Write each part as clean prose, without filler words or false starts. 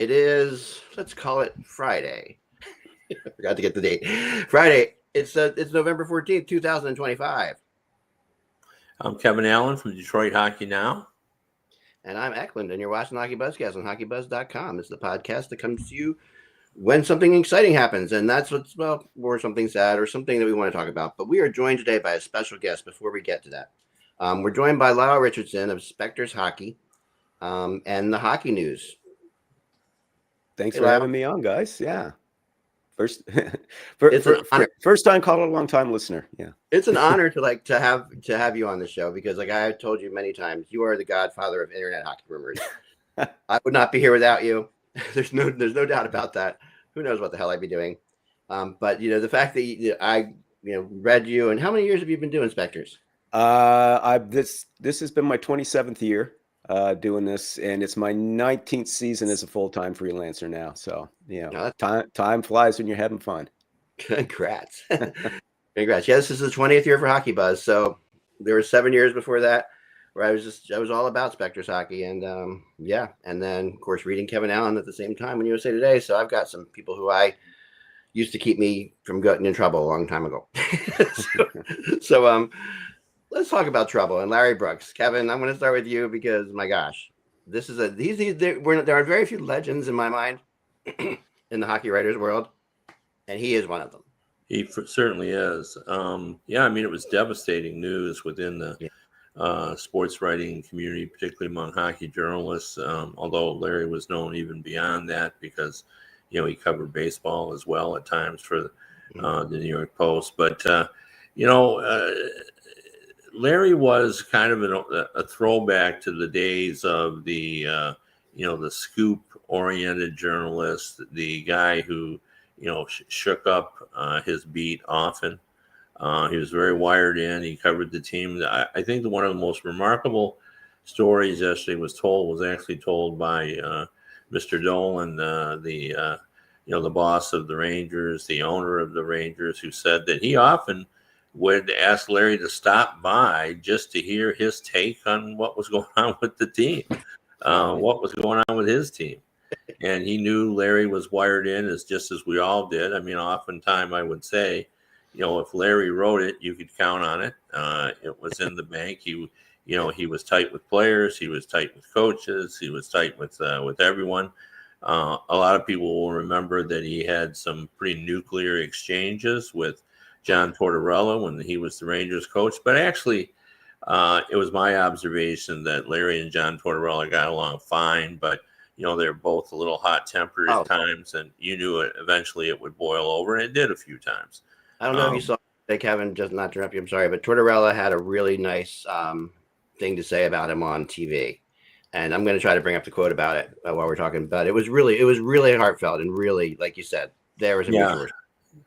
It is, let's call it Friday. I forgot to get the date. Friday. It's November 14th, 2025. I'm Kevin Allen from Detroit Hockey Now. And I'm Eklund, and you're watching Hockey Buzzcast on hockeybuzz.com. It's the podcast that comes to you when something exciting happens, and that's what's, well, or something sad or something that we want to talk about. But we are joined today by a special guest before we get to that. We're joined by Lyle Richardson of Specters Hockey and the Hockey News. Thanks Hey, for Lyle. having me on, guys. Yeah. First, It's an honor. first time caller, long time listener. Yeah. It's an honor to have you on the show because, like I have told you many times, you are the godfather of internet hockey rumors. I would not be here without you. There's no doubt about that. Who knows what the hell I'd be doing? But the fact that I read you, and how many years have you been doing Specters? This has been my 27th year doing this, and it's my 19th season as a full-time freelancer now. So time flies when you're having fun. Congrats. Congrats. Yeah, this is the 20th year for Hockey Buzz. So there were 7 years before that where I was all about Specters hockey, and and then of course reading Kevin Allen at the same time on USA Today. So I've got some people who I used to keep me from getting in trouble a long time ago. so let's talk about trouble and Larry Brooks. Kevin, I'm going to start with you because my gosh, this is there are very few legends in my mind in the hockey writers world, and he is one of them. He certainly is. It was devastating news within the sports writing community, particularly among hockey journalists, although Larry was known even beyond that because, he covered baseball as well at times for the New York Post. But, Larry was kind of a throwback to the days of the scoop-oriented journalist, the guy who, shook up his beat often. He was very wired in. He covered the team. I think that one of the most remarkable stories yesterday was actually told by Mr. Dolan, the boss of the Rangers, the owner of the Rangers, who said that he often would ask Larry to stop by just to hear his take on what was going on with the team, what was going on with his team. And he knew Larry was wired in just as we all did. I mean, oftentimes I would say, if Larry wrote it, you could count on it. It was in the bank. He was tight with players. He was tight with coaches. He was tight with everyone. A lot of people will remember that he had some pretty nuclear exchanges with John Tortorella when he was the Rangers coach. But actually, it was my observation that Larry and John Tortorella got along fine, but they're both a little hot-tempered at times, and you knew eventually it would boil over, and it did a few times. I don't know if you saw that, Kevin, just not to interrupt you, I'm sorry, but Tortorella had a really nice thing to say about him on TV. And I'm going to try to bring up the quote about it while we're talking about it. It was really heartfelt and really, like you said, there was a mutual.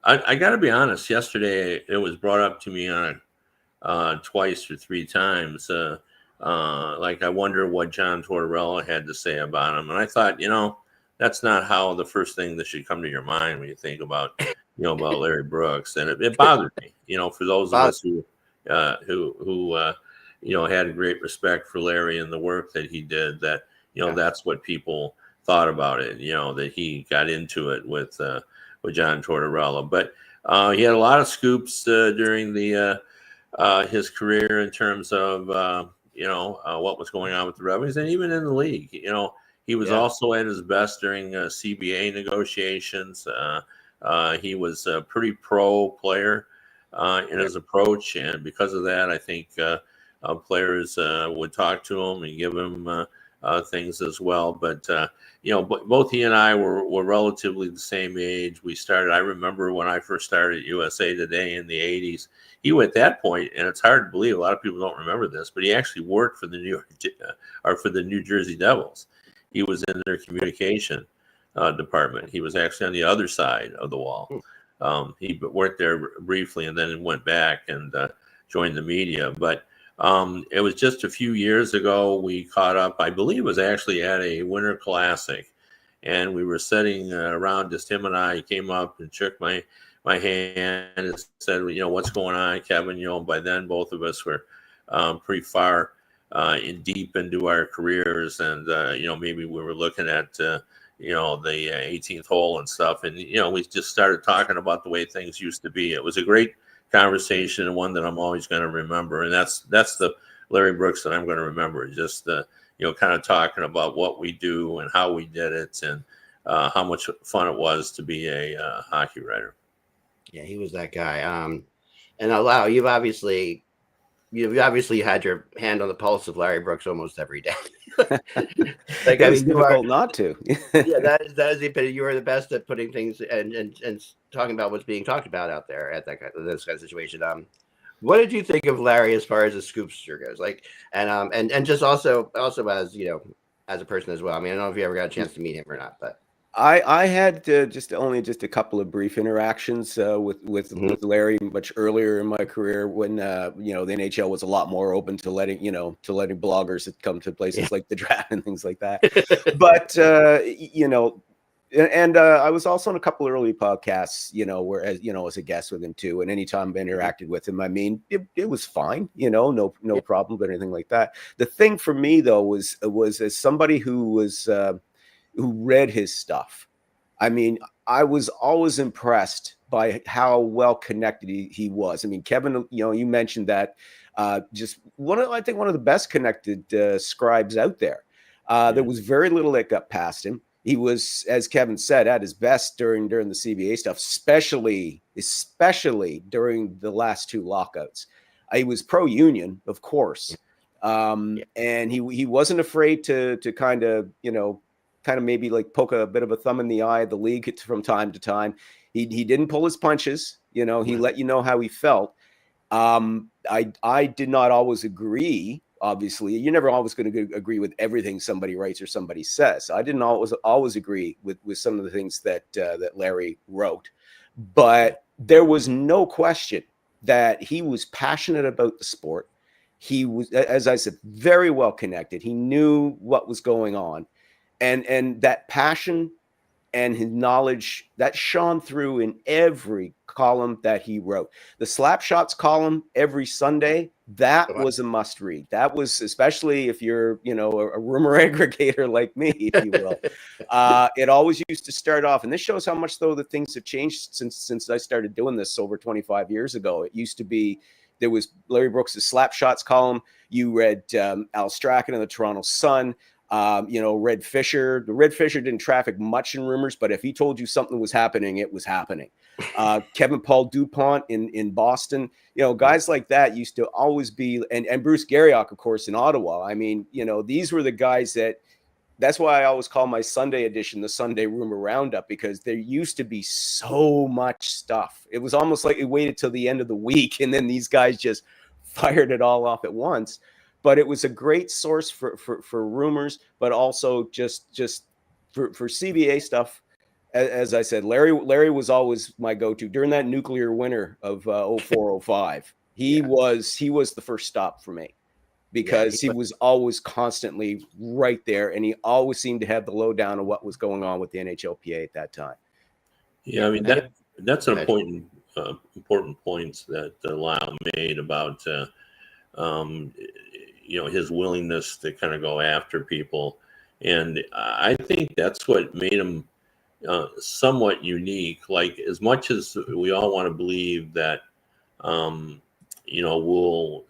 I got to be honest. Yesterday, it was brought up to me on twice or three times. I wonder what John Tortorella had to say about him. And I thought, that's not how the first thing that should come to your mind when you think about, about Larry Brooks. And it bothered me, for those of us who had great respect for Larry and the work that he did, that, that's what people thought about it, that he got into it with John Tortorella. But he had a lot of scoops during his career in terms of, what was going on with the Red Wings and even in the league. He was also at his best during CBA negotiations. He was a pretty pro player in his approach. And because of that, I think players would talk to him and give him things as well. But, both he and I were relatively the same age. I remember when I first started at USA Today in the 80s, he at that point, and it's hard to believe, a lot of people don't remember this, but he actually worked for the New Jersey Devils. He was in their communication department. He was actually on the other side of the wall. He worked there briefly and then went back and joined the media. But it was just a few years ago we caught up. I believe it was actually at a Winter Classic, and we were sitting around, just him and I. He came up and shook my hand and said, what's going on, Kevin? By then both of us were pretty far deep into our careers, and maybe we were looking at the 18th hole and stuff. And, we just started talking about the way things used to be. It was a great conversation and one that I'm always going to remember. And that's the Larry Brooks that I'm going to remember. Just, kind of talking about what we do and how we did it and how much fun it was to be a hockey writer. Yeah, he was that guy. And Lyle, you've obviously had your hand on the pulse of Larry Brooks almost every day. It's difficult not to. Yeah, that is the opinion. You are the best at putting things and talking about what's being talked about out there at this kind of situation. What did you think of Larry as far as the scoopster goes? And just also as as a person as well. I mean, I don't know if you ever got a chance to meet him or not, but I had just a couple of brief interactions with Larry much earlier in my career when the NHL was a lot more open to letting bloggers come to places like the draft and things like that. But I was also on a couple of early podcasts, where as a guest with him too. And anytime I interacted with him, I mean, it was fine, no problem, but anything like that. The thing for me though was as somebody who read his stuff. I mean, I was always impressed by how well connected he was. I mean, Kevin, you mentioned that just one of the best connected scribes out there. There was very little that got past him. He was, as Kevin said, at his best during the CBA stuff, especially during the last two lockouts. He was pro-union, of course, and he wasn't afraid to kind of maybe like poke a bit of a thumb in the eye of the league from time to time. He didn't pull his punches. He let you know how he felt. I did not always agree. Obviously, you're never always going to agree with everything somebody writes or somebody says. I didn't always agree with some of the things that Larry wrote, but there was no question that he was passionate about the sport. He was, as I said, very well connected. He knew what was going on. And that passion and his knowledge that shone through in every column that he wrote. The Slapshots column every Sunday, that was a must read. That was, especially if you're, a rumor aggregator like me, if you will. It always used to start off, and this shows how much though the things have changed since I started doing this over 25 years ago. It used to be, there was Larry Brooks' Slapshots column. You read Al Strachan in the Toronto Sun. Red Fisher. The Red Fisher didn't traffic much in rumors, but if he told you something was happening, it was happening. Kevin Paul DuPont in Boston, guys like that used to always be, and Bruce Garriock, of course, in Ottawa. I mean, these were the guys that's why I always call my Sunday edition the Sunday Rumor Roundup, because there used to be so much stuff. It was almost like it waited till the end of the week, and then these guys just fired it all off at once. But it was a great source for rumors, but also just for CBA stuff. As I said, Larry was always my go-to during that nuclear winter of 04-05. He was the first stop for me, because he was always constantly right there, and he always seemed to have the lowdown of what was going on with the NHLPA at that time. Yeah, I mean that's an important point that Lyle made about his willingness to kind of go after people. And I think that's what made him somewhat unique. Like, as much as we all want to believe that, we'll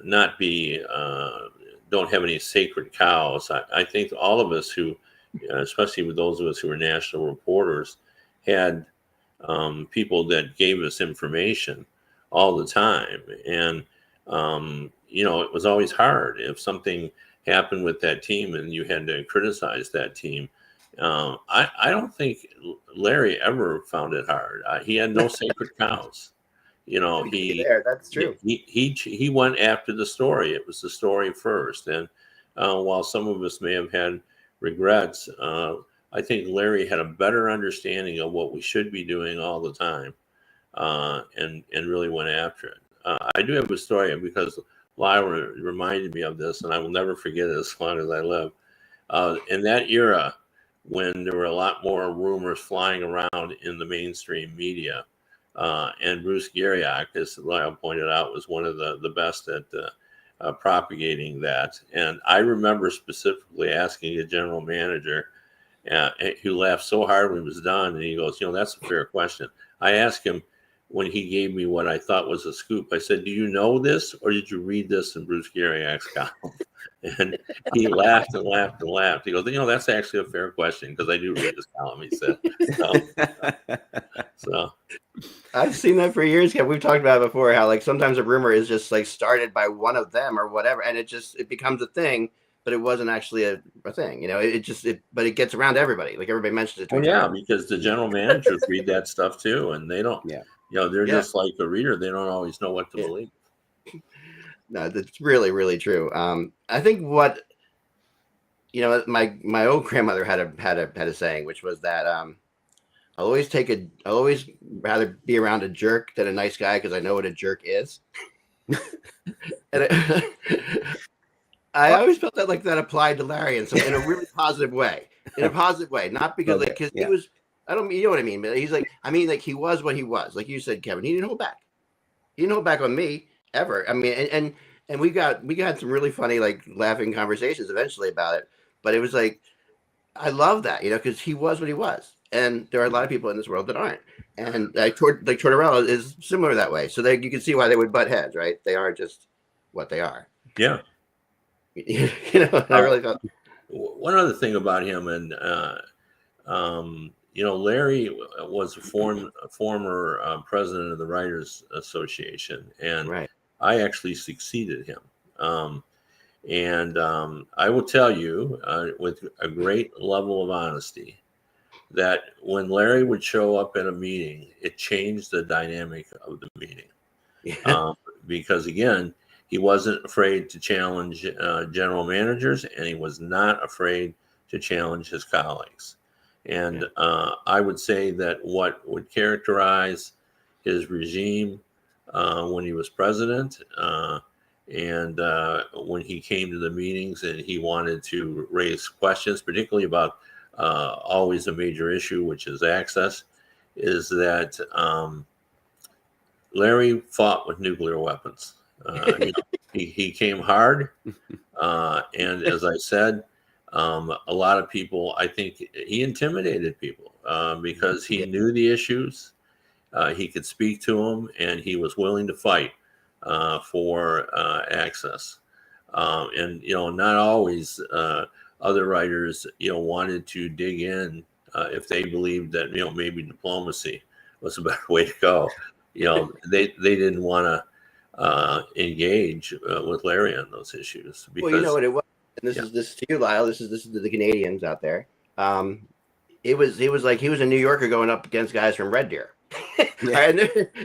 not be, don't have any sacred cows. I think all of us who, especially with those of us who were national reporters, had people that gave us information all the time. And, it was always hard if something happened with that team and you had to criticize that team. I don't think Larry ever found it hard. He had no sacred cows. That's true. He went after the story. It was the story first. And while some of us may have had regrets, I think Larry had a better understanding of what we should be doing all the time. And really went after it. I do have a story, because Lyle reminded me of this, and I will never forget it as long as I live. In that era, when there were a lot more rumors flying around in the mainstream media, and Bruce Garriock, as Lyle pointed out, was one of the best at propagating that. And I remember specifically asking a general manager who laughed so hard when it was done, and he goes, that's a fair question. I asked him when he gave me what I thought was a scoop. I said, do you know this, or did you read this in Bruce Garriak's column? And he laughed and laughed and laughed. He goes, that's actually a fair question, because I do read his column, he said. So I've seen that for years. We've talked about it before, how like sometimes a rumor is just like started by one of them or whatever, and it becomes a thing, but it wasn't actually a thing. But it gets around everybody. Like everybody mentions it. Well, yeah, because the general managers read that stuff too, and they don't. Yeah. They're just like a reader. They don't always know what to believe. No, that's really, really true. I think what my old grandmother had a saying, which was that I'll always rather be around a jerk than a nice guy, because I know what a jerk is. And I always felt that that applied to Larry in a really positive way. Not because he was. I don't mean, you know what I mean, but he's he was what he was. Like you said, Kevin, he didn't hold back. He didn't hold back on me ever. I mean, and we got some really funny laughing conversations eventually about it. But it was I love that, because he was what he was, and there are a lot of people in this world that aren't. And Tortorella is similar that way. So you can see why they would butt heads, right? They are just what they are. Yeah. I really thought. One other thing about him, and Larry was a former president of the Writers Association, and Right. I actually succeeded him. And I will tell you with a great level of honesty that when Larry would show up in a meeting, it changed the dynamic of the meeting. Yeah. Because again, he wasn't afraid to challenge general managers, and he was not afraid to challenge his colleagues. And I would say that what would characterize his regime when he was president and when he came to the meetings and he wanted to raise questions, particularly about always a major issue, which is access, is that Larry fought with nuclear weapons. He came hard. And as I said, a lot of people, I think he intimidated people because he knew the issues. He could speak to them, and he was willing to fight for access. And, not always other writers, wanted to dig in if they believed that, maybe diplomacy was a better way to go. They didn't want to engage with Larry on those issues. Because, well, you know what it was, and this is to you, Lyle. This is to the Canadians out there. It was like he was a New Yorker going up against guys from Red Deer. And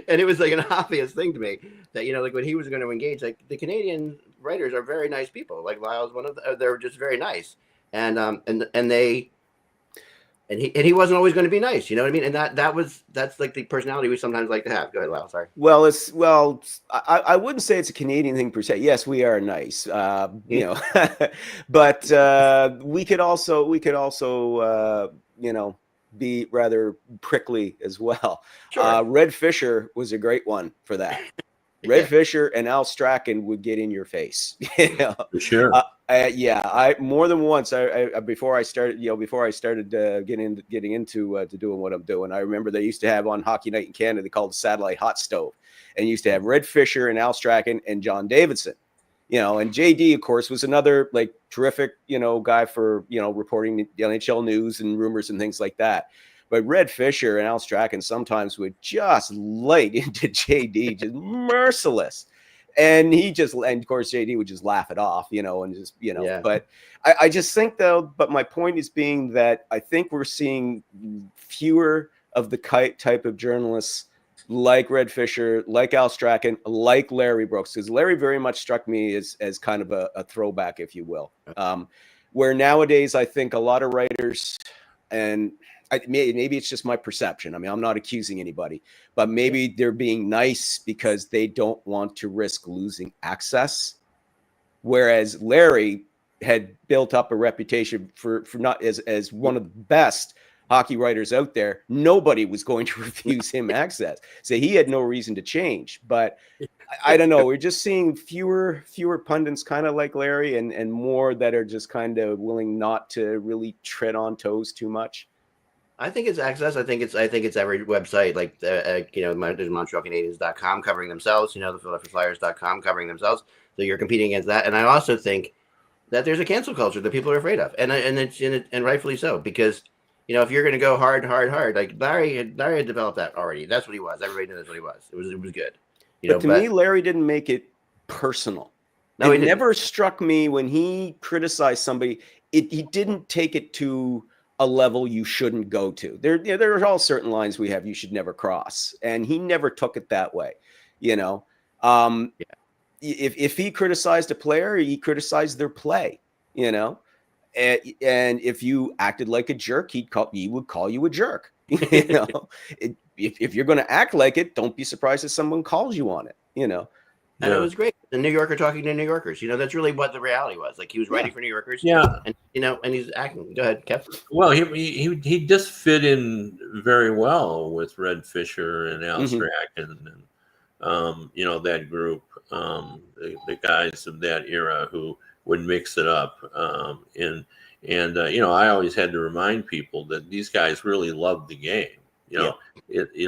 it was an obvious thing to me that when he was going to engage, the Canadian writers are very nice people. Like Lyle's one of they're just very nice, and he wasn't always going to be nice. You know what I mean? And that's the personality we sometimes like to have. Go ahead, Lyle. Sorry. Well, I wouldn't say it's a Canadian thing per se. Yes, we are nice, but we could also be rather prickly as well. Sure. Red Fisher was a great one for that. Red Fisher and Al Strachan would get in your face. For sure. I more than once. Before I started getting into doing what I'm doing. I remember they used to have on Hockey Night in Canada. They called the Satellite Hot Stove, and used to have Red Fisher and Al Strachan and John Davidson. And JD, of course, was another terrific guy for reporting the NHL news and rumors and things like that. But Red Fisher and Al Strachan sometimes would just light into JD, just merciless. And of course, JD would just laugh it off, and just, But I just think, though, but my point is being that I think we're seeing fewer of the type of journalists like Red Fisher, like Al Strachan, like Larry Brooks, because Larry very much struck me as kind of a throwback, if you will. Where nowadays, I think a lot of writers, and maybe it's just my perception. I mean, I'm not accusing anybody, but maybe they're being nice because they don't want to risk losing access. Whereas Larry had built up a reputation for not as one of the best hockey writers out there. Nobody was going to refuse him access. So he had no reason to change. But I don't know. We're just seeing fewer pundits kind of like Larry, and more that are just kind of willing not to really tread on toes too much. I think it's access. I think it's every website like there's MontrealCanadiens.com covering themselves. The PhiladelphiaFlyers.com covering themselves. So you're competing against that. And I also think that there's a cancel culture that people are afraid of, and rightfully so, because if you're going to go hard, like Larry had developed that already. That's what he was. Everybody knew that's what he was. It was good. But to me, Larry didn't make it personal. No, it never struck me when he criticized somebody. He didn't take it to a level you shouldn't go to. There are all certain lines we have you should never cross, and he never took it that way. If he criticized a player, he criticized their play. And if you acted like a jerk, he would call you a jerk. If you're going to act like it, don't be surprised if someone calls you on it. And it was great. The New Yorker talking to New Yorkers. That's really what the reality was. Like he was writing for New Yorkers. Yeah. And and he's acting. Go ahead, Kev. Well, he just fit in very well with Red Fisher and Al Strachan and that group, the guys of that era who would mix it up. I always had to remind people that these guys really loved the game.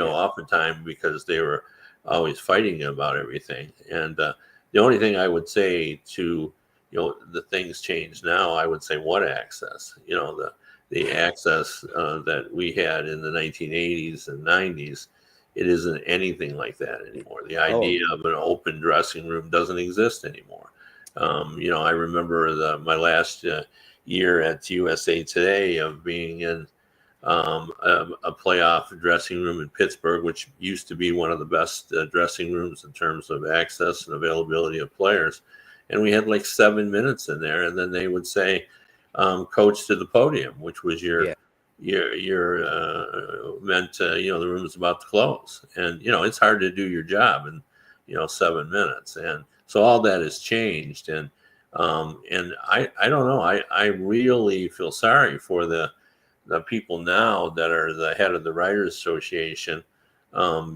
Oftentimes because they were always fighting about everything. And the only thing I would say to, the things change now, I would say what access, the access that we had in the 1980s and 90s, it isn't anything like that anymore. The idea of an open dressing room doesn't exist anymore. I remember my last year at USA Today of being in a playoff dressing room in Pittsburgh, which used to be one of the best dressing rooms in terms of access and availability of players. And we had like 7 minutes in there, and then they would say, "Coach to the podium," which was your meant the room is about to close, and it's hard to do your job in 7 minutes, and so all that has changed, and I don't know, I really feel sorry for the people now that are the head of the Writers Association,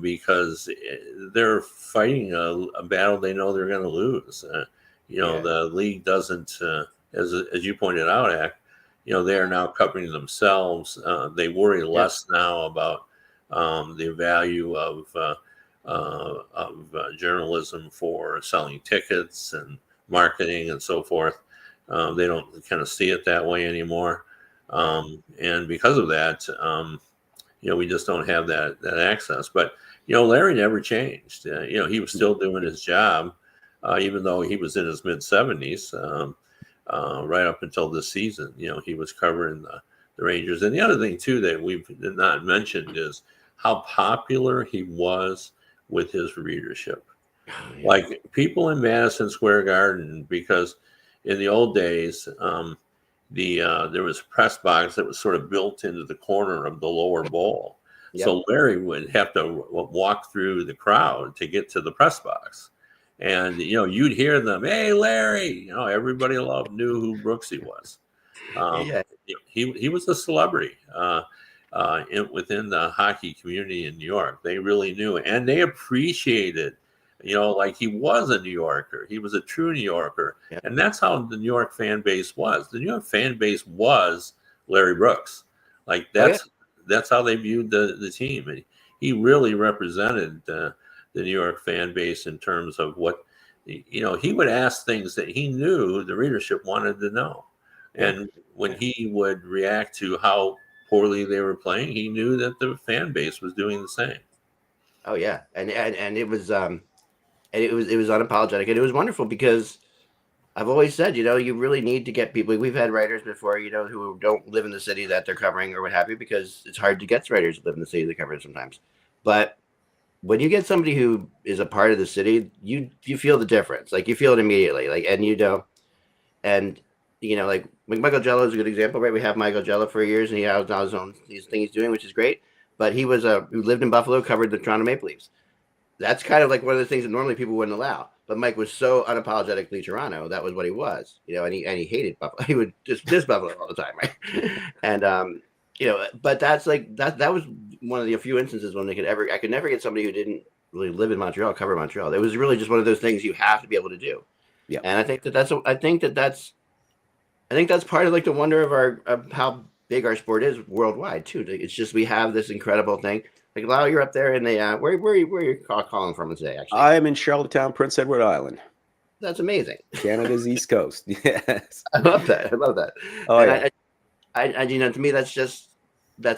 because they're fighting a battle they know they're going to lose. The league doesn't, as you pointed out, they are now covering themselves. They worry less now about the value of journalism for selling tickets and marketing and so forth. They don't kind of see it that way anymore. And because of that, we just don't have that access. But, Larry never changed. He was still doing his job, even though he was in his mid-70s, right up until this season. He was covering the Rangers. And the other thing, too, that we've not mentioned is how popular he was with his readership. Like people in Madison Square Garden, because in the old days, there was a press box that was sort of built into the corner of the lower bowl. Yep. So Larry would have to walk through the crowd to get to the press box. And, you'd hear them, "Hey, Larry," everybody knew who Brooksy was. He was a celebrity within the hockey community in New York. They really knew it. And they appreciated, like he was a New Yorker. He was a true New Yorker. Yeah. And that's how the New York fan base was. The New York fan base was Larry Brooks. Like that's how they viewed the team. And he really represented the New York fan base in terms of what, he would ask things that he knew the readership wanted to know. And when he would react to how poorly they were playing, he knew that the fan base was doing the same. Oh yeah. And it was, and it was unapologetic, and it was wonderful because I've always said, you really need to get people. We've had writers before, who don't live in the city that they're covering or what have you, because it's hard to get writers to live in the city they cover sometimes. But when you get somebody who is a part of the city, you feel the difference. Like you feel it immediately. Like, and like Michael Jello is a good example, right? We have Michael Jello for years, and he has now his own thing he's doing, which is great. But he was who lived in Buffalo, covered the Toronto Maple Leafs. That's kind of like one of the things that normally people wouldn't allow. But Mike was so unapologetically Toronto. That was what he was, and he hated Buffalo. He would just diss Buffalo all the time, right? And but that's like that was one of the few instances when I could never get somebody who didn't really live in Montreal, cover Montreal. It was really just one of those things you have to be able to do. Yeah. And I think that's part of like the wonder of how big our sport is worldwide too. It's just we have this incredible thing. Like Lyle, you're up there in the where you calling from today? Actually, I am in Charlottetown, Prince Edward Island. That's amazing. Canada's East Coast. Yes, I love that. Oh, and yeah. I to me that's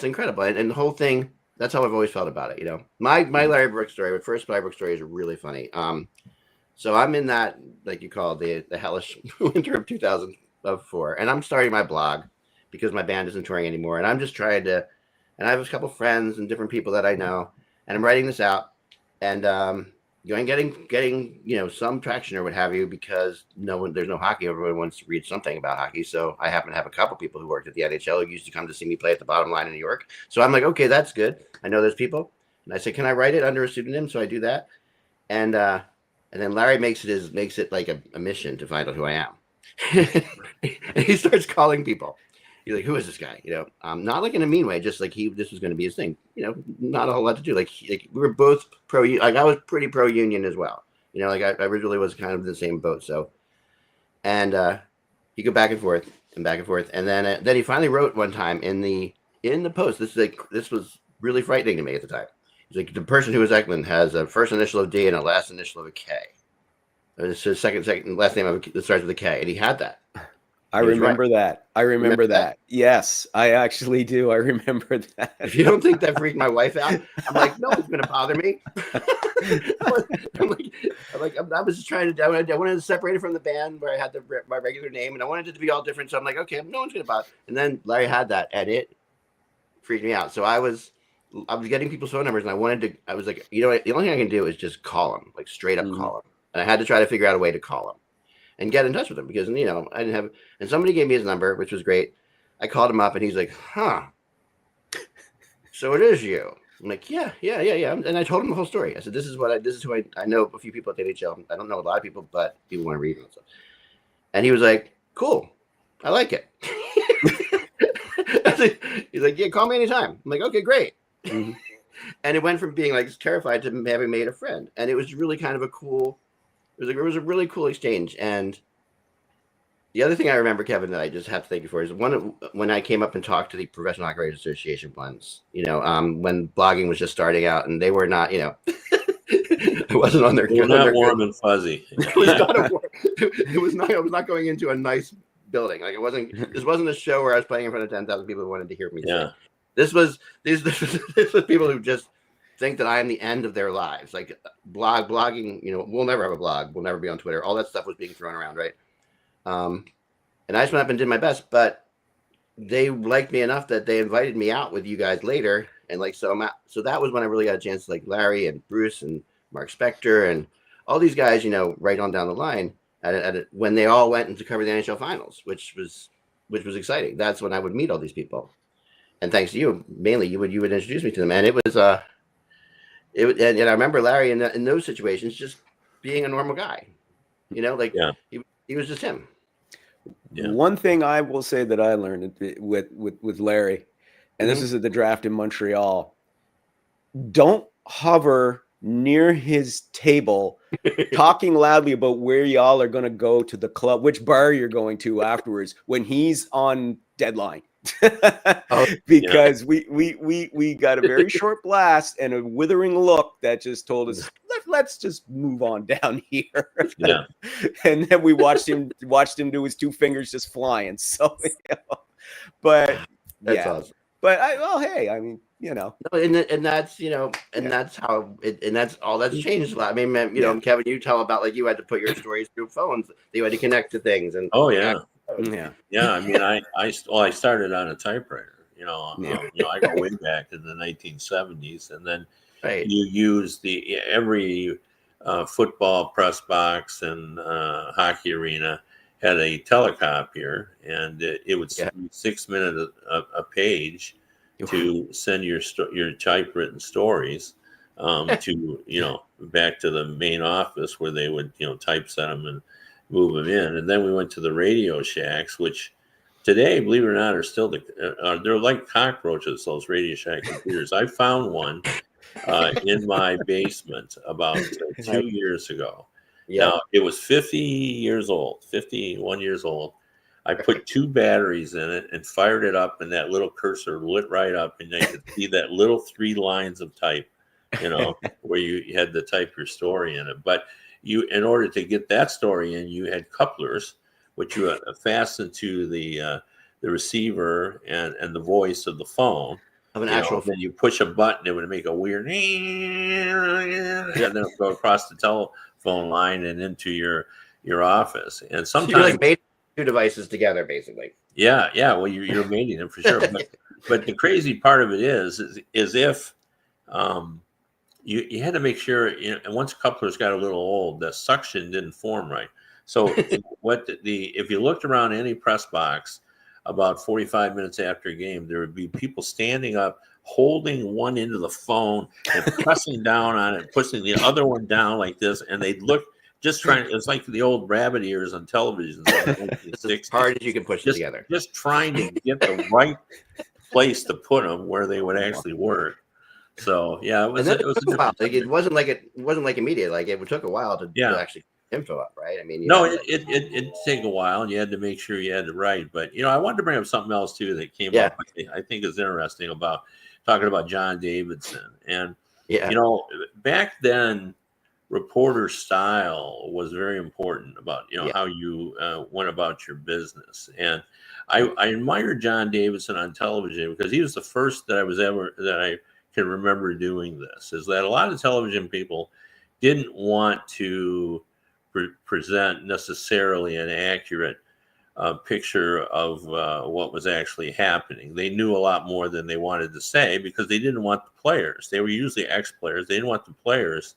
incredible. And the whole thing, that's how I've always felt about it. My Larry Brooks story, my first Larry Brooks story is really funny. So I'm in that, like you call it, the hellish winter of 2004, and I'm starting my blog because my band isn't touring anymore, and I'm just trying to, and I have a couple friends and different people that I know, and I'm writing this out, and getting some traction or what have you, because there's no hockey. Everyone wants to read something about hockey. So I happen to have a couple people who worked at the NHL who used to come to see me play at the Bottom Line in New York. So I'm like, okay, that's good. I know those people, and I said, can I write it under a pseudonym? So I do that, and then Larry makes it like a mission to find out who I am. And he starts calling people. He's like, who is this guy? Not like in a mean way, just like this was going to be his thing. Not a whole lot to do. Like we were both pro. Like I was pretty pro union as well. Like I really was kind of in the same boat. So, and he go back and forth, and then he finally wrote one time in the post. This was really frightening to me at the time. He's like, the person who was Eklund has a first initial of D and a last initial of a K. It's his second last name that starts with a K, and he had that. I remember that. I remember that. Yes, I actually do. I remember that. If you don't think that freaked my wife out, I'm like, no one's going to bother me. I was just trying to. I wanted to separate it from the band where I had my regular name, and I wanted it to be all different. So I'm like, okay, no one's going to bother. And then Larry had that, and it freaked me out. So I was getting people's phone numbers, and I was like, the only thing I can do is just call them, like straight up call them. And I had to try to figure out a way to call him and get in touch with him because, I didn't have, and somebody gave me his number, which was great. I called him up and he's like, huh, so it is you. I'm like, yeah. And I told him the whole story. I said, this is who I know a few people at the NHL. I don't know a lot of people, but people want to read them. And he was like, cool. I like it. He's like, yeah, call me anytime. I'm like, okay, great. Mm-hmm. And it went from being like terrified to having made a friend. And it was really kind of it was a really cool exchange. And the other thing I remember, Kevin, that I just have to thank you for is when I came up and talked to the Professional Hockey Writers Association once, when blogging was just starting out, and they were not, it wasn't on their. It was not warm and fuzzy. It was not it was not. I was not going into a nice building. Like it wasn't. This wasn't a show where I was playing in front of 10,000 people who wanted to hear me. Yeah. This was people who just think that I am the end of their lives. Like blogging, we'll never have a blog. We'll never be on Twitter. All that stuff was being thrown around, right? And I just went up and did my best, but they liked me enough that they invited me out with you guys later. And so that was when I really got a chance to like Larry and Bruce and Mark Spector and all these guys, right on down the line when they all went to cover the NHL finals, which was exciting. That's when I would meet all these people. And thanks to you, mainly you would introduce me to them. And it was, and I remember Larry in those situations, just being a normal guy, he was just him. Yeah. One thing I will say that I learned with Larry, and this is at the draft in Montreal, don't hover near his table talking loudly about where y'all are going to go to the club, which bar you're going to afterwards when he's on deadline. Because we got a very short blast and a withering look that just told us let's just move on down here. Yeah. And then we watched him do his two fingers just flying. So but that's awesome. But and that's that's how it, and that's all that's changed a lot. I mean, Kevin, you tell about like you had to put your stories through phones that you had to connect to things and Yeah. I mean, I started on a typewriter. I go way back in the 1970s, and then you use every football press box and hockey arena had a telecopier, and it would 6 minutes a page to send your typewritten stories to back to the main office where they would typeset them and move them in. And then we went to the Radio Shacks, which today, believe it or not, are still they're like cockroaches, those Radio Shack computers. I found one in my basement about 2 years ago. Yeah. Now, it was 51 years old. I put 2 batteries in it and fired it up, and that little cursor lit right up, and I could see that little 3 lines of type, where you had to type your story in it. But in order to get that story in, you had couplers, which you fastened to the receiver and the voice of the phone. Of an actual. Then you push a button, it would make a weird, and then it would go across the telephone line and into your office. And sometimes So you like made 2 devices together, basically. yeah. Well, you're mating them for sure. But the crazy part of it is if you had to make sure, and once couplers got a little old, the suction didn't form right. So if you looked around any press box about 45 minutes after a game, there would be people standing up, holding one end of the phone and pressing down on it, pushing the other one down like this, and they'd look just trying. It's like the old rabbit ears on television. As hard as you can push it together. Just trying to get the right place to put them where they would actually work. So yeah, it was a while. Like, it wasn't like immediate. Like it took a while to actually info up, right? I mean, no, it take a while, and you had to make sure you had it right. But I wanted to bring up something else too that came up. I think is interesting about talking about John Davidson, and back then, reporter style was very important about how you went about your business. And I admired John Davidson on television because he was the first that I can remember doing this. Is that a lot of television people didn't want to present necessarily an accurate picture of what was actually happening. They knew a lot more than they wanted to say because they didn't want the players. They were usually ex-players. They didn't want the players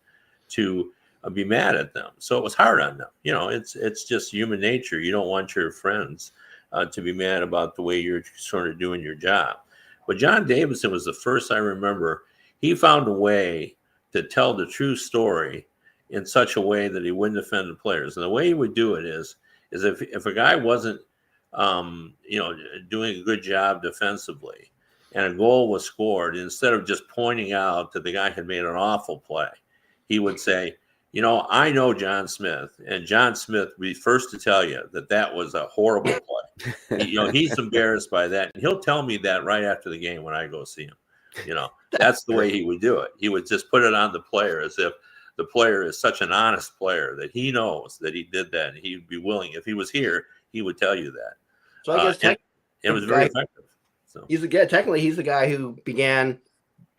to be mad at them. So it was hard on them. It's just human nature. You don't want your friends to be mad about the way you're sort of doing your job. But John Davidson was the first I remember. He found a way to tell the true story in such a way that he wouldn't offend the players. And the way he would do it is if a guy wasn't, doing a good job defensively and a goal was scored, instead of just pointing out that the guy had made an awful play, he would say, I know John Smith, and John Smith would be first to tell you that was a horrible play. He's embarrassed by that. And he'll tell me that right after the game when I go see him. That's the way he would do it. He would just put it on the player as if the player is such an honest player that he knows that he did that. And he would be willing, if he was here, he would tell you that. So I guess it was very effective. So technically he's the guy who began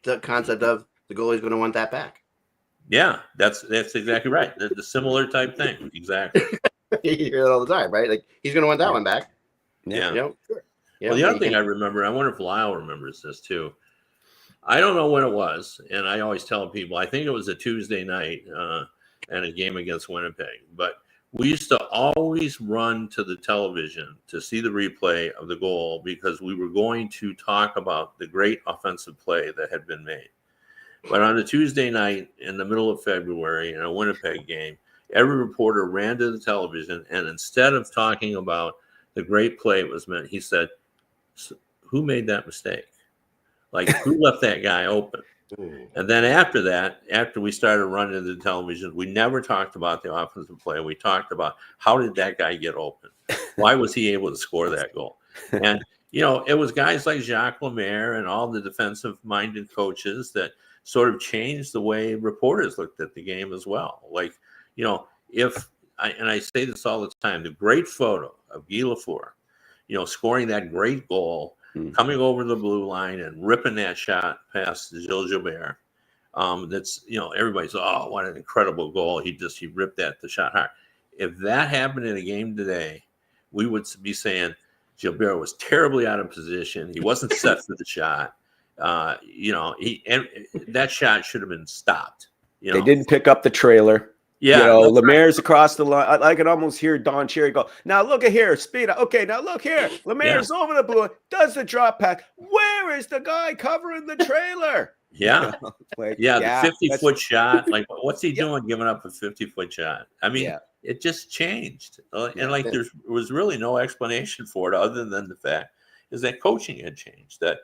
the concept of the goalie's going to want that back. Yeah, that's exactly right. The similar type thing. Exactly. You hear it all the time, right? Like he's going to want that one back. Yeah. Sure. Well, the other thing I remember, I wonder if Lyle remembers this too. I don't know when it was, and I always tell people, I think it was a Tuesday night and a game against Winnipeg. But we used to always run to the television to see the replay of the goal because we were going to talk about the great offensive play that had been made. But on a Tuesday night in the middle of February in a Winnipeg game, every reporter ran to the television, and instead of talking about the great play it was meant, he said, who made that mistake? Like, who left that guy open? And then after that, after we started running to the television, we never talked about the offensive play. We talked about how did that guy get open? Why was he able to score that goal? And, it was guys like Jacques Lemaire and all the defensive-minded coaches that sort of changed the way reporters looked at the game as well. Like, I say this all the time, the great photo of Guy Lafleur, scoring that great goal, coming over the blue line and ripping that shot past Gilles Gilbert. That's, everybody's, oh, what an incredible goal. He ripped the shot hard. If that happened in a game today, we would be saying Gilbert was terribly out of position. He wasn't set for the shot. That shot should have been stopped. They didn't pick up the trailer. Yeah, Lemaire's across the line. I can almost hear Don Cherry go, now look at here, speed up. Okay, now look here. Lemaire's over the blue, does the drop pack. Where is the guy covering the trailer? Yeah. The 50-foot shot. Like, what's he doing giving up a 50-foot shot? I mean, it just changed. And there was really no explanation for it other than the fact is that coaching had changed. That,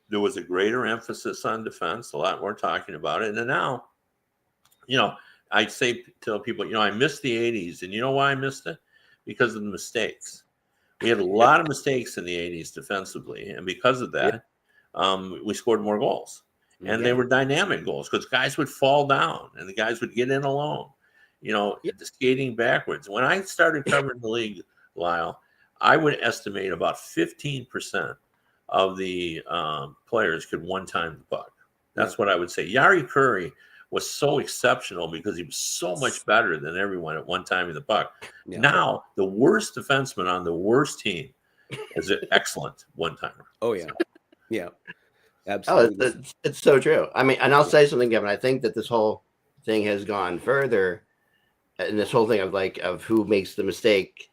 there was a greater emphasis on defense, a lot more talking about it. And then now, I tell people, I missed the 80s. And you know why I missed it? Because of the mistakes. We had a lot of mistakes in the 80s defensively. And because of that, we scored more goals. And they were dynamic goals because guys would fall down and the guys would get in alone, skating backwards. When I started covering the league, Lyle, I would estimate about 15% of the players could one-time the puck. That's what I would say. Yari Curry was so exceptional because he was so much better than everyone at one-timing the puck. Yeah. Now, the worst defenseman on the worst team is an excellent one-timer. Oh, yeah. Yeah. Absolutely. Oh, it's so true. I mean, and I'll say something, Kevin. I think that this whole thing has gone further, and this whole thing of who makes the mistake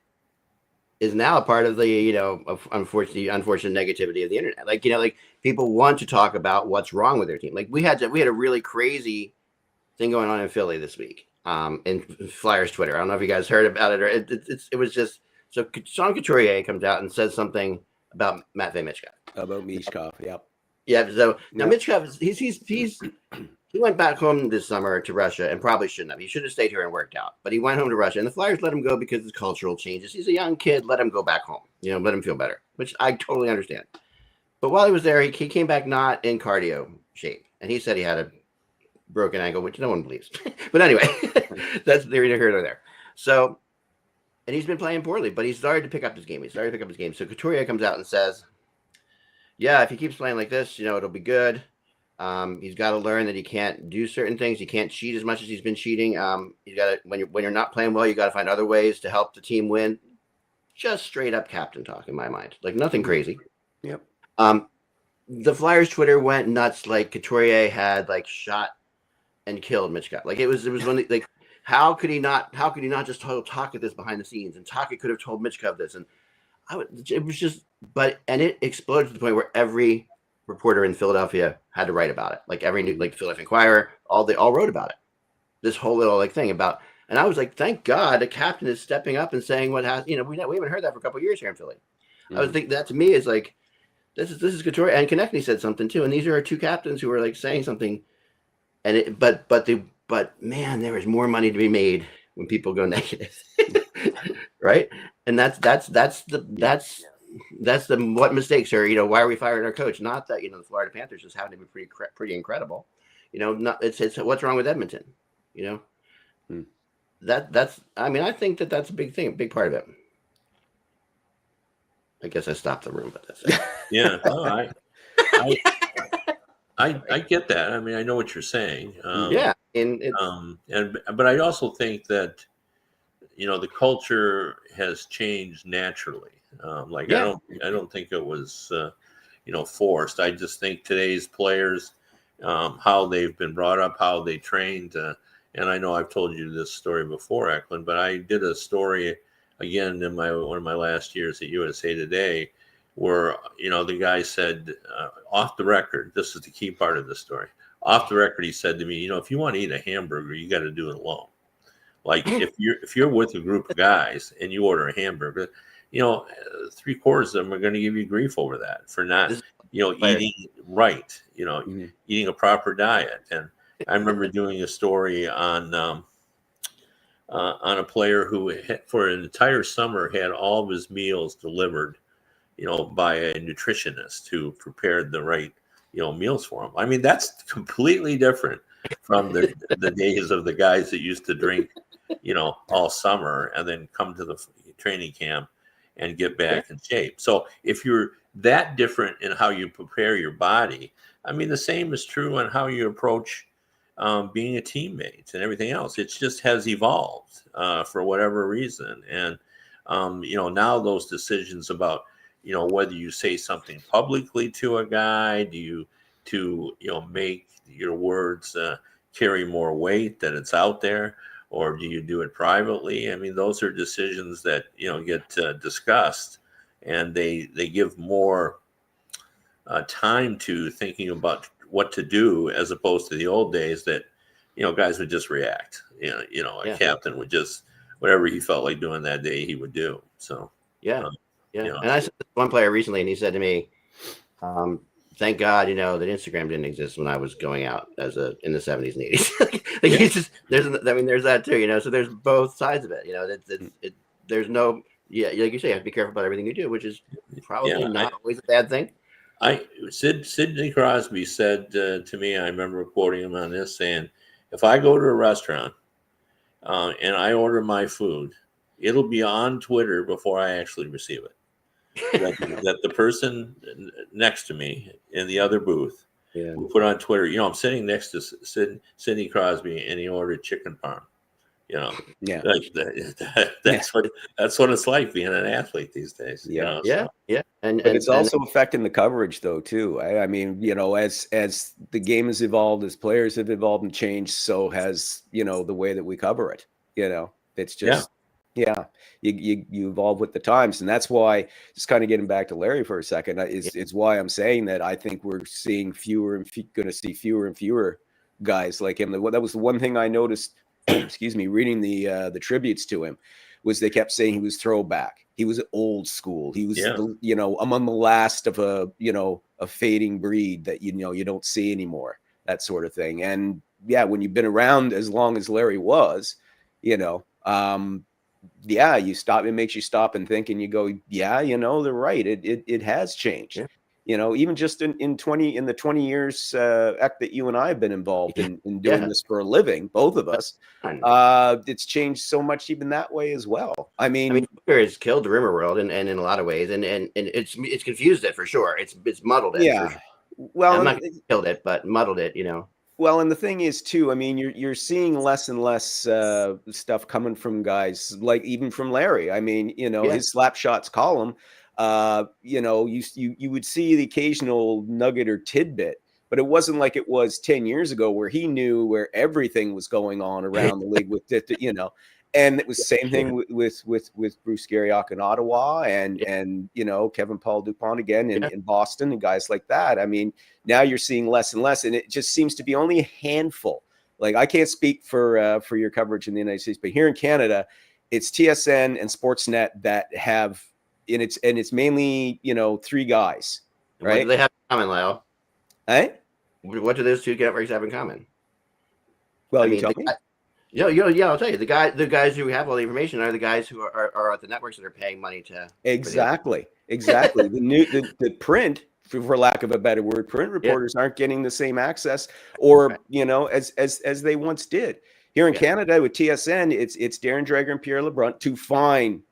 is now a part of the of unfortunate negativity of the internet. Like people want to talk about what's wrong with their team. Like we had a really crazy thing going on in Philly this week, in Flyers Twitter. I don't know if you guys heard about it or it was just so Sean Couturier comes out and says something about Matvei Michkov. About Michkov, yeah. Yeah, so now Michkov, he went back home this summer to Russia and probably shouldn't have. He should have stayed here and worked out. But he went home to Russia, and the Flyers let him go because of cultural changes. He's a young kid. Let him go back home. Let him feel better, which I totally understand. But while he was there, he came back not in cardio shape. And he said he had a broken ankle, which no one believes. But anyway, that's neither here nor there. So, and he's been playing poorly, but he started to pick up his game. So Couturier comes out and says, yeah, if he keeps playing like this, it'll be good. He's got to learn that he can't do certain things. He can't cheat as much as he's been cheating. He's got to, when you're not playing well, you got to find other ways to help the team win. Just straight up captain talk in my mind, like nothing crazy. Yep. The Flyers Twitter went nuts. Like Couturier had shot and killed Michkov. Like it was one like how could he not just talk at this behind the scenes, and Taka could have told Michkov this, and it was just, and it exploded to the point where every reporter in Philadelphia had to write about it. Like every new, Philadelphia Inquirer, they all wrote about it. This whole little thing about, and I was like, thank God the captain is stepping up and saying what has, we haven't heard that for a couple of years here in Philly. Mm-hmm. I was thinking that to me is like, this is Couturier, and Konechny said something too. And these are our two captains who are saying something, and but man, there is more money to be made when people go negative. Right. And that's what mistakes are, why are we firing our coach? Not that, the Florida Panthers just happen to be pretty incredible. It's what's wrong with Edmonton, that's, I think that's a big thing, a big part of it. I guess I stopped the room, but that's it. Yeah. No, I get that. I know what you're saying. Yeah. But I also think that, the culture has changed naturally. I don't think it was, forced. I just think today's players, how they've been brought up, how they trained. And I know I've told you this story before, Eklund, but I did a story again in one of my last years at USA Today, where, the guy said, off the record, this is the key part of the story. Off the record, he said to me, if you want to eat a hamburger, you got to do it alone. Like if you're with a group of guys and you order a hamburger, 3/4 of them are going to give you grief over that for not, eating right, eating a proper diet. And I remember doing a story on a player who for an entire summer had all of his meals delivered, by a nutritionist who prepared the right, meals for him. That's completely different from the days of the guys that used to drink, all summer and then come to the training camp and get back in shape. So if you're that different in how you prepare your body, the same is true on how you approach being a teammate and everything else. It just has evolved for whatever reason. And, now those decisions about, whether you say something publicly to a guy, to make your words carry more weight, that it's out there, or do you do it privately? Those are decisions that, get discussed, and they give more time to thinking about what to do, as opposed to the old days that, guys would just react. A captain would just, whatever he felt like doing that day, he would do. So, And I said to one player recently, and he said to me, thank God, that Instagram didn't exist when I was going out in the 70s and 80s. It's just, there's that too, so there's both sides of it. There's no, yeah, like you say, you have to be careful about everything you do, which is probably not always a bad thing. Sidney Crosby said to me, I remember quoting him on this, saying, if I go to a restaurant and I order my food, it'll be on Twitter before I actually receive it. that the person next to me in the other booth will put on Twitter, I'm sitting next to Sidney Crosby and he ordered chicken parm. That's what it's like being an athlete these days. Yeah. But it's also affecting the coverage though too. I mean, as the game has evolved, as players have evolved and changed, so has the way that we cover it. It's just you evolve with the times, and that's why, just kind of getting back to Larry for a second, is why I'm saying that I think we're seeing going to see fewer and fewer guys like him. That was the one thing I noticed. Excuse me, reading the tributes to him, was they kept saying he was throwback. He was old school. He was, among the last of a fading breed that you don't see anymore. That sort of thing. And when you've been around as long as Larry was, you stop. It makes you stop and think, and you go, they're right. It has changed. Yeah. Even just in the 20 years that you and I have been involved in doing this for a living, both of us, it's changed so much even that way as well. I mean, Twitter has killed the rumor world and in a lot of ways, and it's confused it for sure. It's muddled it. Yeah. For sure. Well, I'm not gonna killed it, but muddled it. Well, and the thing is too, I mean, you're seeing less and less stuff coming from guys like even from Larry. I mean, his Slapshots column. You would see the occasional nugget or tidbit, but it wasn't like it was 10 years ago where he knew where everything was going on around the league with, and it was the same thing with Bruce Garriock in Ottawa and Kevin Paul Dupont again in Boston and guys like that. I mean, now you're seeing less and less, and it just seems to be only a handful. Like, I can't speak for your coverage in the United States, but here in Canada, it's TSN and Sportsnet that have, and it's mainly three guys, right? What do they have in common, Lyle? Hey, what do those two networks have in common? Well, you tell me. I'll tell you. The guys who have all the information are the guys who are at the networks that are paying money to. Exactly. The print, for lack of a better word, print reporters aren't getting the same access, or as they once did. Here in Canada with TSN, it's Darren Dreger and Pierre LeBrun, two fine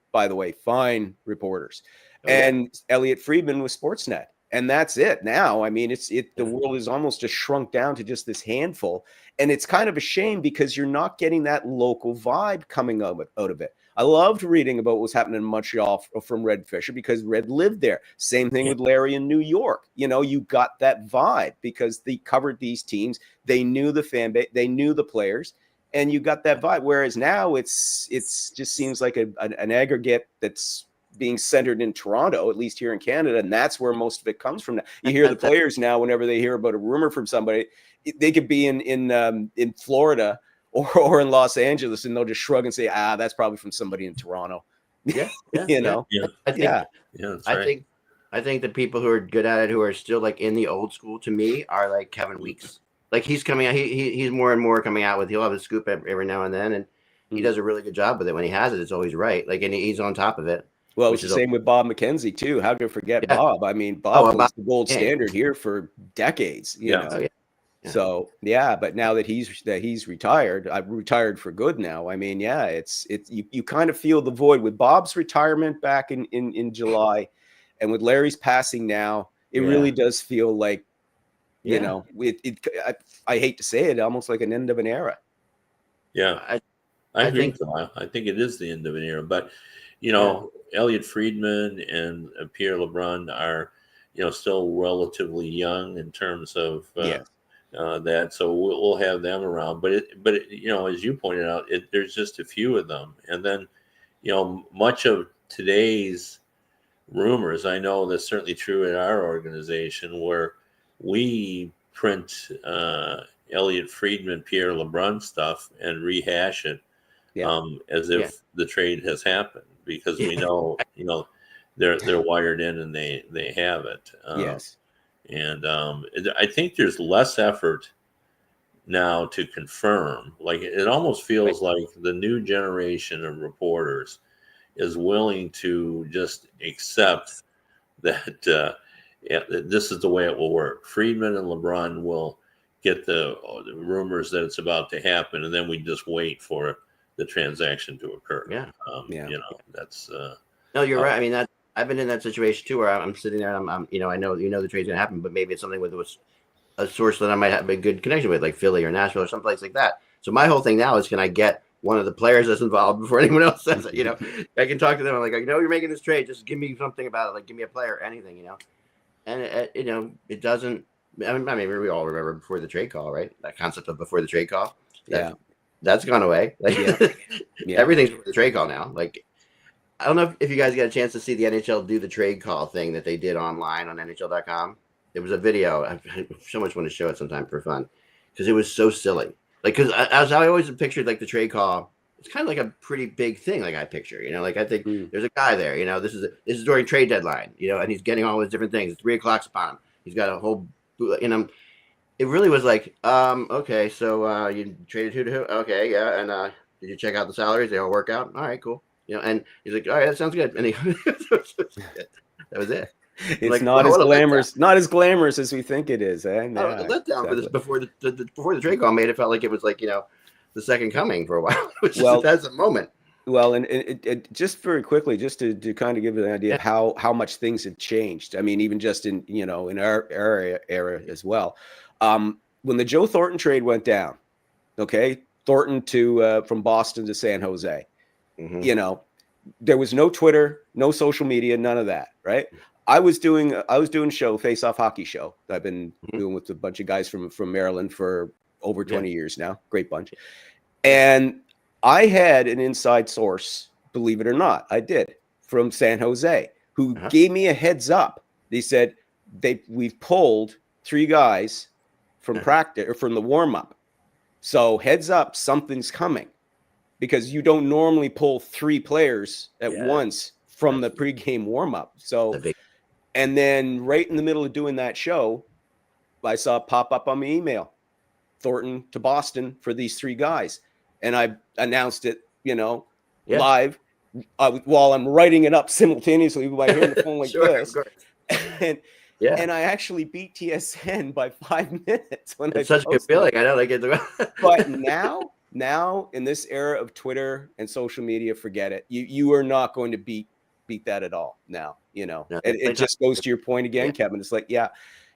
reporters, and Elliot Friedman with Sportsnet, and that's it. Now, I mean, the world is almost just shrunk down to just this handful, and it's kind of a shame because you're not getting that local vibe coming out of it. I loved reading about what was happening in Montreal from Red Fisher because Red lived there. Same thing with Larry in New York. You got that vibe because they covered these teams. They knew the fan base. They knew the players. And you got that vibe. Whereas now it's just seems like an aggregate that's being centered in Toronto, at least here in Canada, and that's where most of it comes from. You hear the players now, whenever they hear about a rumor from somebody, they could be in Florida or in Los Angeles, and they'll just shrug and say, that's probably from somebody in Toronto. I think the people who are good at it, who are still like in the old school, to me, are like Kevin Weeks. Like, he's coming out, he's more and more coming out with, he'll have a scoop every now and then, and he does a really good job with it. When he has it, it's always right. Like, and he's on top of it. Well, it's the same with Bob McKenzie too. How could I forget Bob? I mean, Bob was the gold standard here for decades. So but now that he's retired, I've retired for good now. I mean, it's you kind of feel the void with Bob's retirement back in July, and with Larry's passing now, it really does feel like, I hate to say it, almost like an end of an era. Yeah, I agree. I think it is the end of an era, but Elliot Friedman and Pierre LeBrun are, still relatively young in terms of that. So we'll have them around, but as you pointed out, there's just a few of them, and then, much of today's rumors, I know that's certainly true in our organization, where we print Elliot Friedman, Pierre LeBrun stuff and rehash it as if the trade has happened, because we know, they're wired in and they have it. Yes. And I think there's less effort now to confirm. Like it almost feels like the new generation of reporters is willing to just accept that this is the way it will work. Friedman and LeBron will get the rumors that it's about to happen, and then we just wait for the transaction to occur. Yeah. That's no, you're right. I mean, I've been in that situation too, where I'm sitting there and I'm I know the trade's gonna happen, but maybe it's something with a source that I might have a good connection with, like Philly or Nashville or someplace like that. So my whole thing now is, can I get one of the players that's involved before anyone else says it? I can talk to them. I'm like, you're making this trade. Just give me something about it. Like, give me a player or anything, And it doesn't. I mean, we all remember before the trade call, right? That concept of before the trade call. That's gone away. Like, everything's before the trade call now. Like, I don't know if you guys got a chance to see the NHL do the trade call thing that they did online on NHL.com. It was a video. I so much want to show it sometime for fun, because it was so silly. Like, because as I always pictured, like, the trade call, it's kind of like a pretty big thing. Like, I picture, like, I think there's a guy there. This is during trade deadline. And he's getting all these different things. 3 o'clock's upon him. He's got a whole, it really was like, okay, so you traded who to who? Okay, yeah, and did you check out the salaries? They all work out. All right, cool. And he's like, all right, that sounds good. And that was it. It's like, not as glamorous as we think it is. Eh? Yeah, a letdown for this before the trade call made it felt like it was like the second coming for a while. That's a moment. Well, and it just very quickly, just to kind of give an idea of how much things have changed. I mean, even just in in our era as well. When the Joe Thornton trade went down, okay, Thornton from Boston to San Jose, there was no Twitter, no social media, none of that, right? I was doing show Face Off Hockey Show that I've been doing with a bunch of guys from Maryland for over 20 years now. Great bunch. And I had an inside source, believe it or not, I did, from San Jose, who gave me a heads up. They said we've pulled 3 guys from practice or from the warm up. So heads up, something's coming, because you don't normally pull 3 players at once from the pregame warm up. So. And then right in the middle of doing that show, I saw it pop up on my email, Thornton to Boston for these 3 guys. And I announced it, live while I'm writing it up simultaneously by hearing the phone like this. And I actually beat TSN by 5 minutes. It's such a good feeling. I know they get the. But now in this era of Twitter and social media, forget it. You are not going to beat that at all now. It just goes to your point again, Kevin. It's like,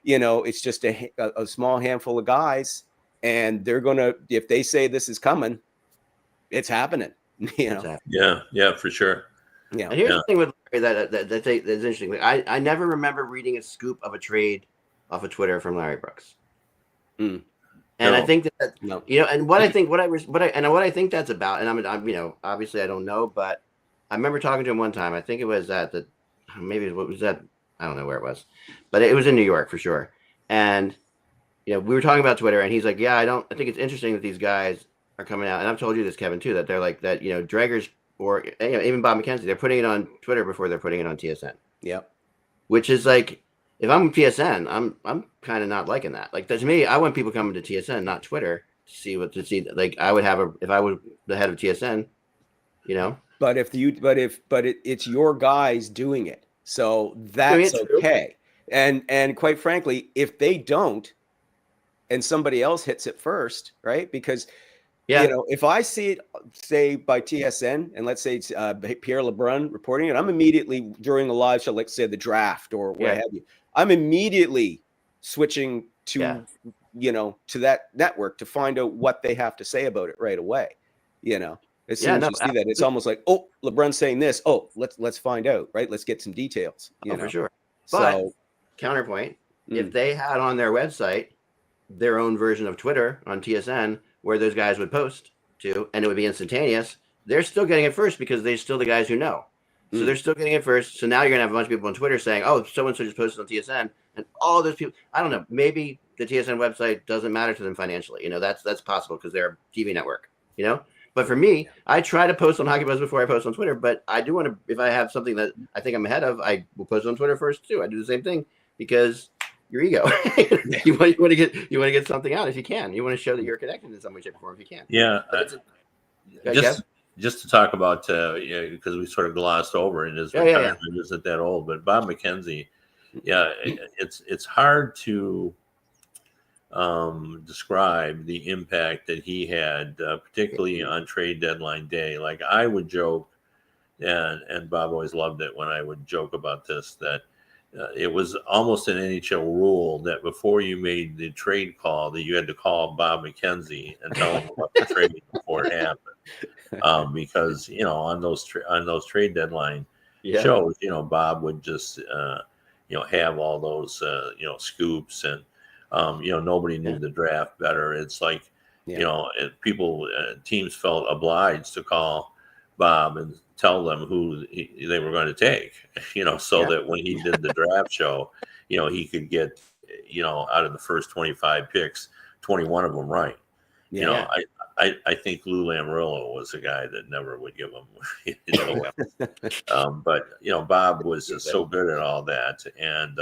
it's just a small handful of guys, and they're gonna, if they say this is coming, it's happening. Yeah, for sure. Yeah. And here's the thing with Larry that's interesting. Like, I never remember reading a scoop of a trade off of Twitter from Larry Brooks. And I think that and what I think that's about, and I'm obviously I don't know, but I remember talking to him one time. I think it was at what was that? I don't know where it was, but it was in New York for sure. And we were talking about Twitter, and he's like, "Yeah, I think it's interesting that these guys are coming out." And I've told you this, Kevin, too, that they're like that. Drager's or even Bob McKenzie, they're putting it on Twitter before they're putting it on TSN. Yep. Which is like, if I'm TSN, I'm kind of not liking that. Like, to me, I want people coming to TSN, not Twitter, to see. Like, I would have if I was the head of TSN, But it's your guys doing it, so that's okay. And quite frankly, if they don't, and somebody else hits it first, right? Because if I see it, say by TSN, and let's say it's Pierre LeBrun reporting it, I'm immediately during a live show, like say the draft or what have you, I'm immediately switching to to that network to find out what they have to say about it right away. As soon as you see that, it's almost like, oh, LeBron's saying this. Oh, let's find out, right? Let's get some details. For sure. But counterpoint, if they had on their website their own version of Twitter on TSN where those guys would post to, and it would be instantaneous, they're still getting it first because they're still the guys who know. So they're still getting it first. So now you're gonna have a bunch of people on Twitter saying, "Oh, so and so just posted on TSN," and all those people. I don't know. Maybe the TSN website doesn't matter to them financially. That's possible because they're a TV network. But for me, I try to post on Hockey Buzz before I post on Twitter. But I do want to, if I have something that I think I'm ahead of, I will post on Twitter first too. I do the same thing because your ego. you want to get something out if you can. You want to show that you're connected in some way, shape, or form if you can. Yeah. Kev? Just to talk about, because we sort of glossed over in his retirement, isn't that old, but Bob McKenzie, it's hard to describe the impact that he had, particularly on trade deadline day. Like I would joke, and Bob always loved it when I would joke about this, that it was almost an NHL rule that before you made the trade call, that you had to call Bob McKenzie and tell him about the trade before it happened. Because on those trade deadline shows, Bob would just have all those scoops, and nobody knew the draft better. It's like teams felt obliged to call Bob and tell them who they were going to take, so that when he did the draft show, he could get, out of the first 25 picks, 21 of them right. I think Lou Lamoriello was a guy that never would give him, but Bob was just so good at all that, and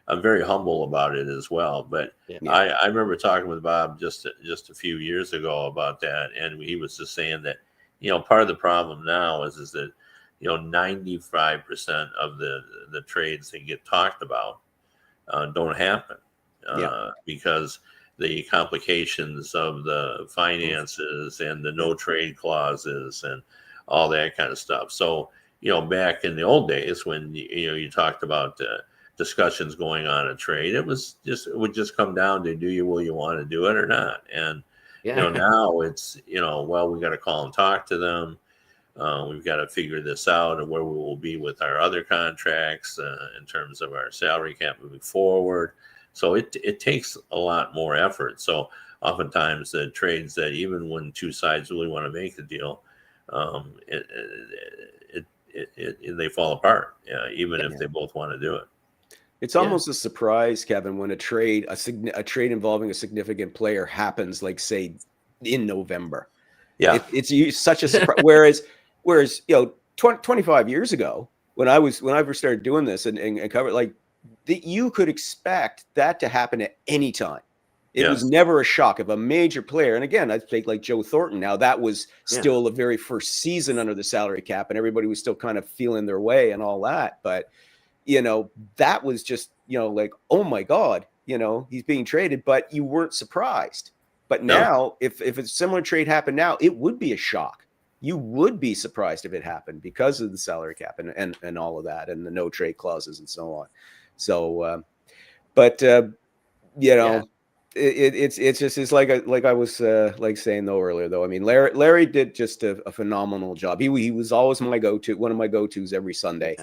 I'm very humble about it as well. But I remember talking with Bob just a few years ago about that, and he was just saying that part of the problem now is that 95% of the trades that get talked about don't happen because the complications of the finances and the no trade clauses and all that kind of stuff. So, back in the old days when, you talked about discussions going on a trade, it would just come down to, will you want to do it or not? And, now it's, well, we got to call and talk to them. We've got to figure this out and where we will be with our other contracts in terms of our salary cap moving forward. So it takes a lot more effort. So oftentimes the trades that even when two sides really want to make the deal, they fall apart, even if they both want to do it. It's almost a surprise, Kevin, when a trade involving a significant player happens, like say in November. Yeah, it's such a surprise. Whereas 25 years ago, when I first started doing this and covered, like you could expect that to happen at any time. It was never a shock of a major player. And again, I think like Joe Thornton. Now that was still the very first season under the salary cap, and everybody was still kind of feeling their way and all that. But that was just like, oh my God, he's being traded, but you weren't surprised. But now, if a similar trade happened now, it would be a shock. You would be surprised if it happened because of the salary cap and all of that and the no trade clauses and so on. So, it's like I was like saying though earlier though. I mean, Larry did just a phenomenal job. He was always one of my go-tos every Sunday.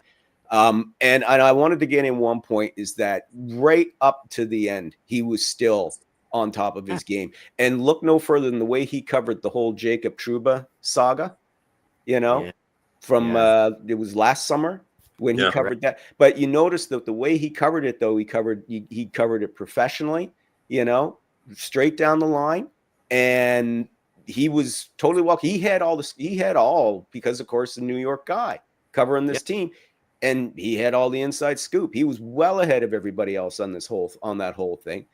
And I wanted to get in one point is that right up to the end, he was still on top of his game. And look no further than the way he covered the whole Jacob Trouba saga, from it was last summer when he covered that. But you notice that the way he covered it, though, he covered it professionally, straight down the line. And he was totally welcome. He had all because, of course, the New York guy covering this team. And he had all the inside scoop. He was well ahead of everybody else on that whole thing.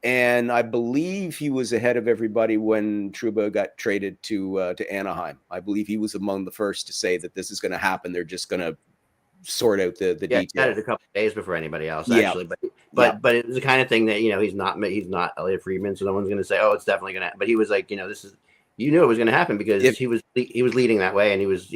And I believe he was ahead of everybody when Trouba got traded to Anaheim. I believe he was among the first to say that this is going to happen. They're just going to sort out the details. He had it a couple of days before anybody else, actually. But it was the kind of thing that he's not Elliot Friedman, so no one's going to say, oh, it's definitely going to happen. But he was like, this is, it was going to happen because he was leading that way and he was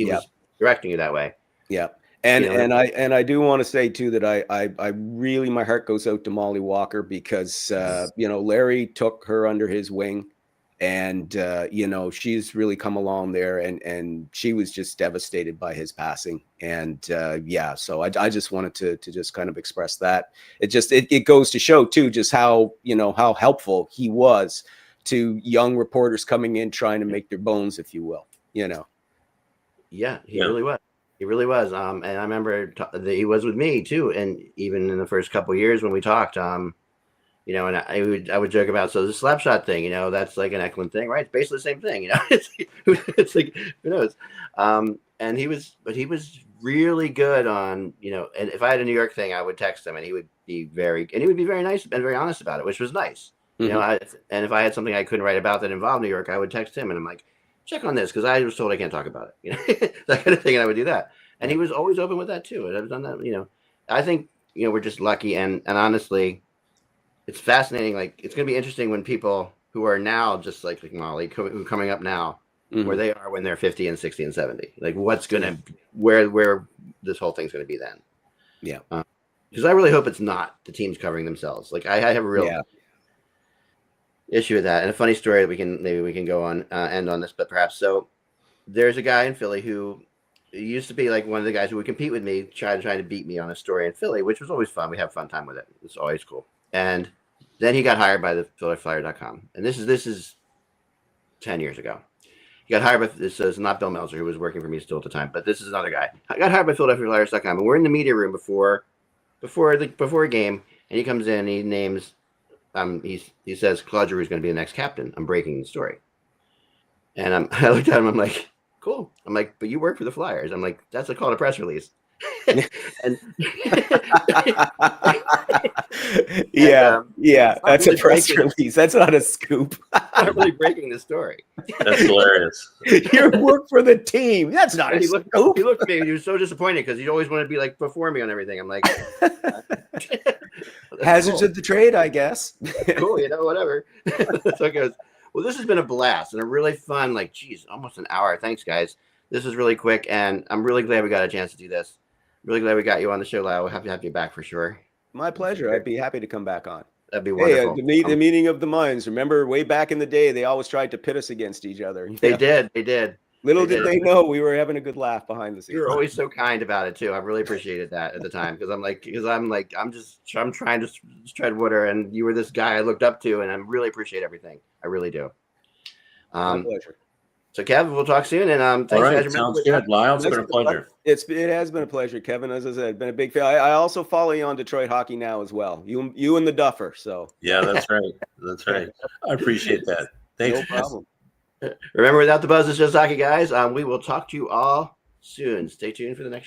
directing you that way. Yeah. And I do want to say too that I really, my heart goes out to Molly Walker because Larry took her under his wing, and she's really come along there, and she was just devastated by his passing, and so I just wanted to just kind of express that. It goes to show too just how helpful he was to young reporters coming in trying to make their bones, if you will. Yeah, he really was. He really was. And I remember that he was with me too. And even in the first couple of years when we talked, and I would joke about, so the slap shot thing, that's like an Eklund thing, right? It's basically the same thing, it's like, who knows? And he was really good on, and if I had a New York thing, I would text him and he would be very nice and very honest about it, which was nice. And if I had something I couldn't write about that involved New York, I would text him and I'm like, check on this, because I was told I can't talk about it, that kind of thing. And I would do that. And he was always open with that too. And I've done that, I think, we're just lucky. And honestly, it's fascinating. Like, it's going to be interesting when people who are now just like Molly, who coming up now, where they are when they're 50 and 60 and 70, like what's going to, where this whole thing's going to be then. Yeah. Because I really hope it's not the teams covering themselves. Like I have a real issue with that. And a funny story that we can go on, end on this, but perhaps. So there's a guy in Philly who used to be like one of the guys who would compete with me, trying to beat me on a story in Philly, which was always fun. We have a fun time with it. It's always cool. And then he got hired by the PhiladelphiaFlyer.com. And this is 10 years ago. He got hired by, this is not Bill Meltzer, who was working for me still at the time, but this is another guy. I got hired by PhiladelphiaFlyers.com, and we're in the media room before a game, and he comes in and he names, he says, Claude Giroux is going to be the next captain. I'm breaking the story. And I looked at him, I'm like, cool. I'm like, but you work for the Flyers. I'm like, that's a call to press release. and that's really a press release. That's not a scoop. I'm not really breaking the story. That's hilarious. You work for the team. That's not a scoop. He looked at me and he was so disappointed because he'd always want to be like before me on everything. I'm like, hazards of the trade, I guess. Cool, whatever. So it goes. Well, this has been a blast and a really fun, almost an hour. Thanks, guys. This is really quick, and I'm really glad we got a chance to do this. Really glad we got you on the show, Lyle. We'll have to have you back for sure. My pleasure. I'd be happy to come back on. That'd be wonderful. Hey, the meeting of the minds. Remember, way back in the day, they always tried to pit us against each other. They did. Little did they know we were having a good laugh behind the scenes. You were always so kind about it too. I really appreciated that at the time because I'm trying to tread water, and you were this guy I looked up to, and I really appreciate everything. I really do. My pleasure. So, Kevin, we'll talk soon. And thanks, all right, guys. sounds good. Lyle, it's been a pleasure. It has been a pleasure, Kevin. As I said, been a big fan. I also follow you on Detroit Hockey Now as well. You and the Duffer. So yeah, that's right. That's right. I appreciate that. Thanks. No problem. Remember, without the buzz, it's just hockey, guys. We will talk to you all soon. Stay tuned for the next